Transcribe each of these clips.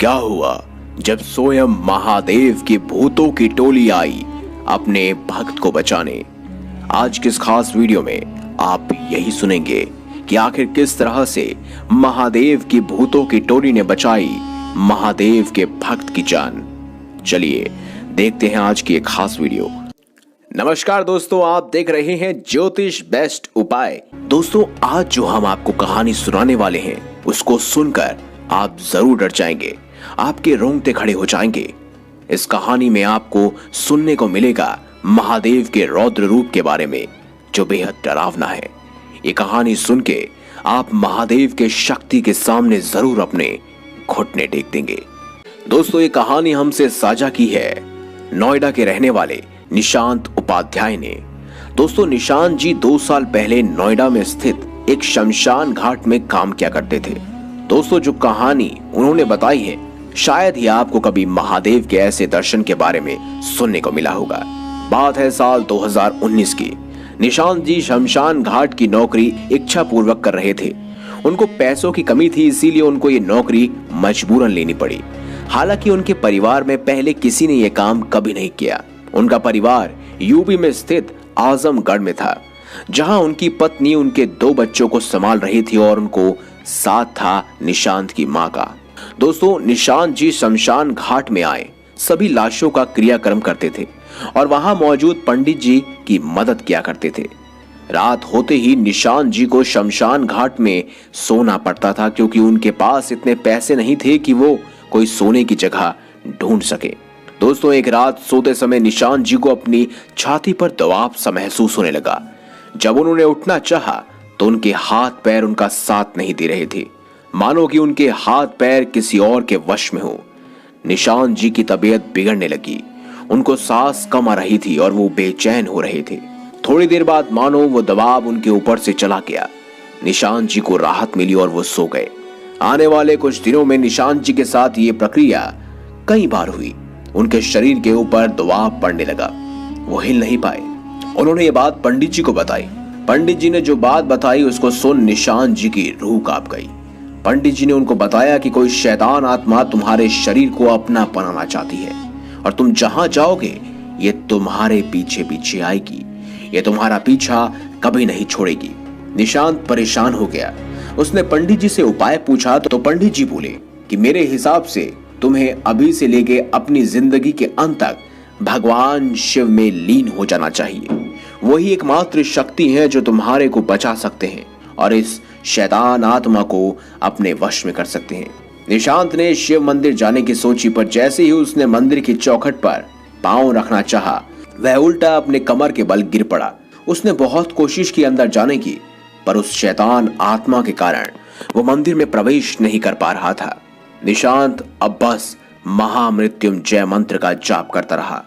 क्या हुआ जब स्वयं महादेव की भूतों की टोली आई अपने भक्त को बचाने। आज की इस खास वीडियो में आप यही सुनेंगे कि आखिर किस तरह से महादेव की भूतों की टोली ने बचाई महादेव के भक्त की जान। चलिए देखते हैं आज की एक खास वीडियो। नमस्कार दोस्तों, आप देख रहे हैं ज्योतिष बेस्ट उपाय। दोस्तों, आज जो हम आपको कहानी सुनाने वाले हैं उसको सुनकर आप जरूर डर जाएंगे, आपके रोंगटे खड़े हो जाएंगे। इस कहानी में आपको सुनने को मिलेगा महादेव के रौद्र रूप के बारे में, जो बेहद डरावना है। ये कहानी सुन के आप महादेव के शक्ति के सामने जरूर अपने घुटने टेक देंगे। दोस्तों, ये कहानी हमसे साझा की है नोएडा के रहने वाले निशांत उपाध्याय ने। दोस्तों, निशांत जी 2 साल पहले नोएडा में स्थित एक शमशान घाट में काम किया करते थे। दोस्तों, जो कहानी उन्होंने बताई है शायद ही आपको कभी महादेव के ऐसे दर्शन के बारे में सुनने को मिला होगा। बात है साल 2019 की। निशांत जी शमशान घाट की नौकरी इच्छा पूर्वक कर रहे थे। उनको पैसों की कमी थी, इसीलिए उनको ये नौकरी मजबूरन लेनी पड़ी। हालांकि उनके परिवार में पहले किसी ने यह काम कभी नहीं किया। उनका परिवार यूपी में स्थित आजमगढ़ में था, जहां उनकी पत्नी उनके 2 बच्चों को संभाल रही थी और उनको साथ था निशांत की मां का। दोस्तों, निशांत जी शमशान घाट में आए सभी लाशों का क्रियाक्रम करते थे और वहां मौजूद पंडित जी की मदद किया करते थे। रात होते ही निशांत जी को शमशान घाट में सोना पड़ता था, क्योंकि उनके पास इतने पैसे नहीं थे कि वो कोई सोने की जगह ढूंढ सके। दोस्तों, एक रात सोते समय निशांत जी को अपनी छाती पर दबाव सा महसूस होने लगा। जब उन्होंने उठना चाहा तो उनके हाथ पैर उनका साथ नहीं दे रहे थे, मानो कि उनके हाथ पैर किसी और के वश में हो। निशांत जी की तबीयत बिगड़ने लगी, उनको सांस कम आ रही थी और वो बेचैन हो रहे थे। थोड़ी देर बाद मानो वो दबाव उनके ऊपर से चला गया। निशांत जी को राहत मिली और वो सो गए। आने वाले कुछ दिनों में निशांत जी के साथ ये प्रक्रिया कई बार हुई। उनके शरीर के ऊपर दबाव पड़ने लगा, वो हिल नहीं पाए। उन्होंने ये बात पंडित जी को बताई। पंडित जी ने जो बात बताई उसको सुन निशांत जी की रूह कांप गई। पंडित जी ने उनको बताया कि कोई शैतान आत्मा तुम्हारे शरीर को अपना बनाना चाहती है और तुम जहां जाओगे ये तुम्हारे पीछे पीछे आएगी, ये तुम्हारा पीछा कभी नहीं छोड़ेगी। निशांत परेशान हो गया। उसने पंडित जी से उपाय पूछा तो पंडित जी बोले कि मेरे हिसाब से तुम्हें अभी से लेके अपनी जिंदगी के अंत तक भगवान शिव में लीन हो जाना चाहिए। वही एकमात्र शक्ति है जो तुम्हारे को बचा सकते हैं और इस शैतान आत्मा को अपने वश में कर सकते हैं। निशांत ने शिव मंदिर जाने की सोची, पर जैसे ही उसने मंदिर की चौखट पर पांव रखना चाहा, वह उल्टा अपने कमर के बल गिर पड़ा। उसने बहुत कोशिश की अंदर जाने की, पर उस शैतान आत्मा के कारण वो मंदिर में प्रवेश नहीं कर पा रहा था। निशांत अब बस महामृत्युंजय मंत्र का जाप करता रहा।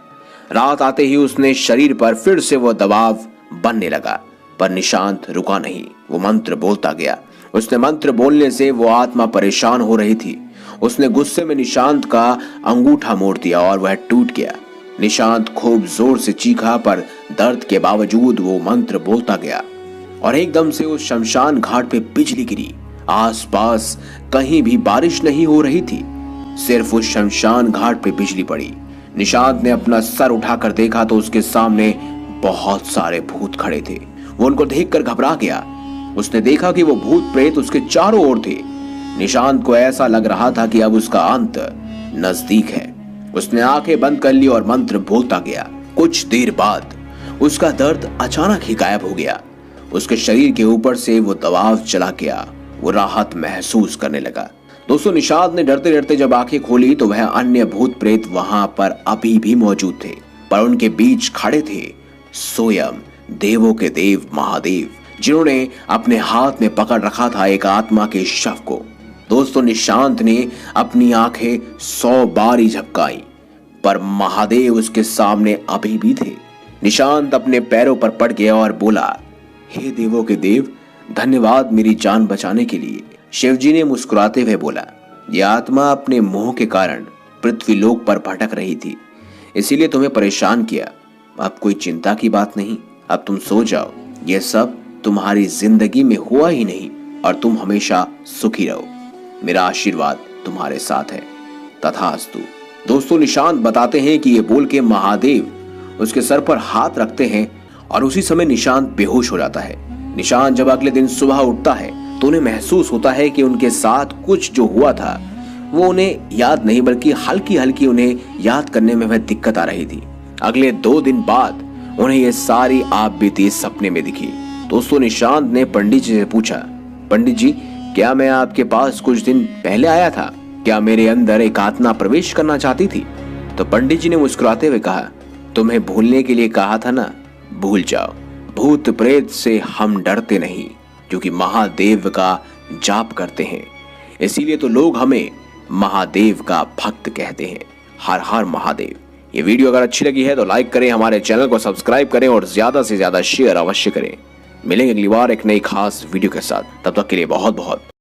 रात आते ही उसने शरीर पर फिर से वो दबाव बनने लगा, पर निशांत रुका नहीं। वो मंत्र बोलता गया। उसने मंत्र बोलने से वो आत्मा परेशान हो रही थी। उसने गुस्से में निशांत का अंगूठा मोड़ दिया और वह टूट गया। निशांत खूब जोर से चीखा, पर दर्द के बावजूद वो मंत्र बोलता गया और एकदम से उस शमशान घाट पे बिजली गिरी। आसपास कहीं भी बारिश नहीं हो रही थी, सिर्फ उस शमशान घाट पे बिजली पड़ी। निशांत ने अपना सर उठाकर देखा तो उसके सामने बहुत सारे भूत खड़े थे। वो उनको देखकर घबरा गया। उसने देखा कि वो भूत प्रेत उसके चारों ओर थे। निशांत को ऐसा लग रहा था कि अब उसका अंत नजदीक है। उसने आंखें बंद कर ली और मंत्र बोलता गया। कुछ देर बाद उसका दर्द अचानक ही गायब हो गया। उसके शरीर के ऊपर से वो दबाव चला गया। वो राहत महसूस करने लगा। दोस्तों, निशांत ने डरते डरते जब आंखें खोली तो वह अन्य भूत प्रेत वहां पर अभी भी मौजूद थे, पर उनके बीच खड़े थे स्वयं देवों के देव महादेव, जिन्होंने अपने हाथ में पकड़ रखा था एक आत्मा के शव को। दोस्तों, निशांत ने अपनी आंखें 100 बार ही झपकाई, पर महादेव उसके सामने अभी भी थे। निशांत अपने पैरों पर पड़ गया और बोला, हे देवों के देव, धन्यवाद मेरी जान बचाने के लिए। शिवजी ने मुस्कुराते हुए बोला, यह आत्मा अपने मोह के कारण पृथ्वी लोक पर भटक रही थी, इसीलिए तुम्हें परेशान किया। अब कोई चिंता की बात नहीं, अब तुम सो जाओ। यह सब तुम्हारी जिंदगी में हुआ ही नहीं और तुम हमेशा सुखी रहो। मेरा आशीर्वाद तुम्हारे साथ है। तथास्तु। दोस्तों निशांत बताते हैं कि ये बोल के महादेव उसके सर पर हाथ रखते हैं और उसी समय निशांत बेहोश हो जाता है। निशांत जब अगले दिन सुबह उठता है तो उन्हें महसूस होता है कि उनके साथ कुछ जो हुआ था वो उन्हें याद नहीं, बल्कि हल्की हल्की उन्हें याद करने में वह दिक्कत आ रही थी। अगले 2 दिन बाद उन्हें ये सारी आप बीती सपने में दिखी। दोस्तों निशांत ने पंडित जी से पूछा, पंडित जी क्या मैं आपके पास कुछ दिन पहले आया था? क्या मेरे अंदर एक आत्मा प्रवेश करना चाहती थी? तो पंडित जी ने मुस्कुराते हुए कहा, तुम्हें भूलने के लिए कहा था ना, भूल जाओ। भूत प्रेत से हम डरते नहीं क्योंकि महादेव का जाप करते हैं, इसीलिए तो लोग हमें महादेव का भक्त कहते हैं। हर हर महादेव। ये वीडियो अगर अच्छी लगी है तो लाइक करें, हमारे चैनल को सब्सक्राइब करें और ज्यादा से ज्यादा शेयर अवश्य करें। मिलेंगे अगली बार एक नई खास वीडियो के साथ, तब तक के लिए बहुत बहुत